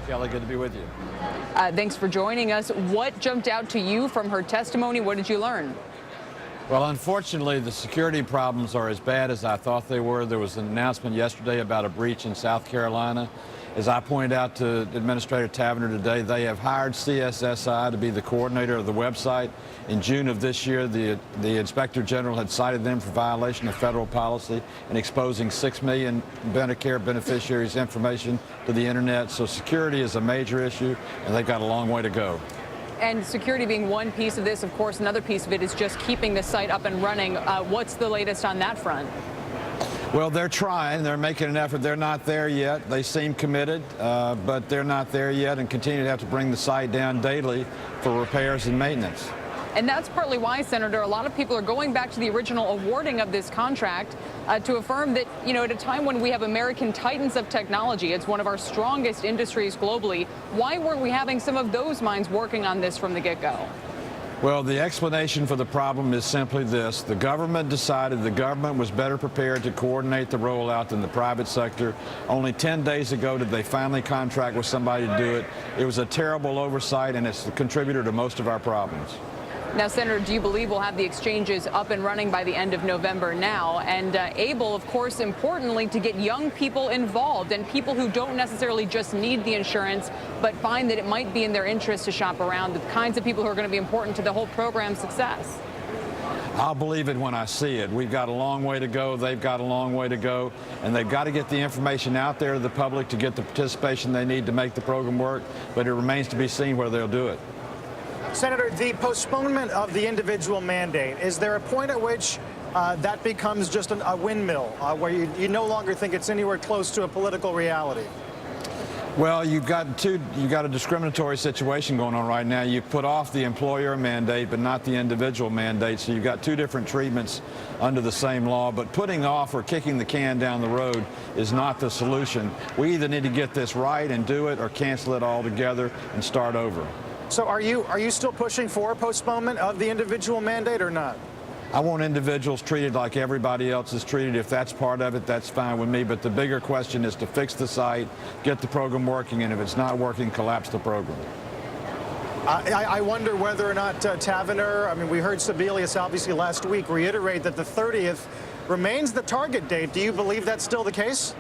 Kelly, good to be with you. Thanks for joining us. What jumped out to you from her testimony? What did you learn? Well, unfortunately, the security problems are as bad as I thought they were. There was an announcement yesterday about a breach in South Carolina. As I pointed out to Administrator Tavenner today, they have hired CSSI to be the coordinator of the website. In June of this year, the Inspector General had cited them for violation of federal policy and exposing 6 million Medicare beneficiaries' information to the internet. So security is a major issue, and they've got a long way to go. And security being one piece of this, of course, another piece of it is just keeping the site up and running. What's the latest on that front? Well, they're trying. They're making an effort. They're not there yet. They seem committed, but they're not there yet and continue to have to bring the site down daily for repairs and maintenance. And that's partly why, Senator, a lot of people are going back to the original awarding of this contract to affirm that, you know, at a time when we have American titans of technology, it's one of our strongest industries globally, why weren't we having some of those minds working on this from the get-go? Well, the explanation for the problem is simply this. The government decided the government was better prepared to coordinate the rollout than the private sector. Only 10 days ago did they finally contract with somebody to do it. It was a terrible oversight, and it's a contributor to most of our problems. Now, Senator, do you believe we'll have the exchanges up and running by the end of November now and able, of course, importantly, to get young people involved and people who don't necessarily just need the insurance but find that it might be in their interest to shop around, the kinds of people who are going to be important to the whole program's success? I'll believe it when I see it. We've got a long way to go. They've got a long way to go. And they've got to get the information out there to the public to get the participation they need to make the program work. But it remains to be seen whether they'll do it. Senator, the postponement of the individual mandate, is there a point at which that becomes just a windmill, where you no longer think it's anywhere close to a political reality? Well, you've got a discriminatory situation going on right now. You've put off the employer mandate, but not the individual mandate. So you've got two different treatments under the same law. But putting off or kicking the can down the road is not the solution. We either need to get this right and do it, or cancel it altogether and start over. So are you still pushing for postponement of the individual mandate or not? I want individuals treated like everybody else is treated. If that's part of it, that's fine with me. But the bigger question is to fix the site, get the program working, and if it's not working, collapse the program. I wonder whether or not Tavenner, I mean, we heard Sebelius obviously last week reiterate that the 30th remains the target date. Do you believe that's still the case?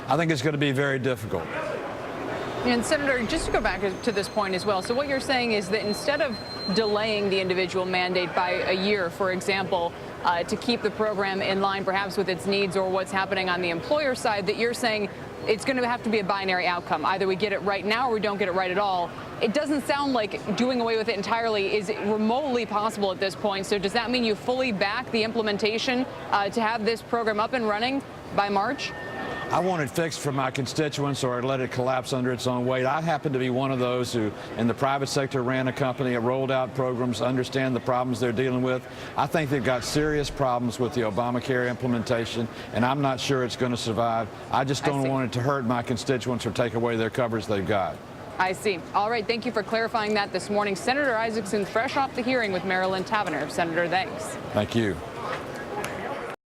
I think it's going to be very difficult. And Senator, just to go back to this point as well, so what you're saying is that instead of delaying the individual mandate by a year, for example, to keep the program in line perhaps with its needs or what's happening on the employer side, that you're saying it's going to have to be a binary outcome. Either we get it right now or we don't get it right at all. It doesn't sound like doing away with it entirely is remotely possible at this point. So does that mean you fully back the implementation to have this program up and running by March? I want it fixed for my constituents, or I'd let it collapse under its own weight. I happen to be one of those who, in the private sector, ran a company that rolled out programs, understand the problems they're dealing with. I think they've got serious problems with the Obamacare implementation, and I'm not sure it's going to survive. I just don't want it to hurt my constituents or take away their coverage they've got. I see. All right. Thank you for clarifying that this morning. Senator Isakson, fresh off the hearing with Marilyn Tavenner. Senator, thanks. Thank you.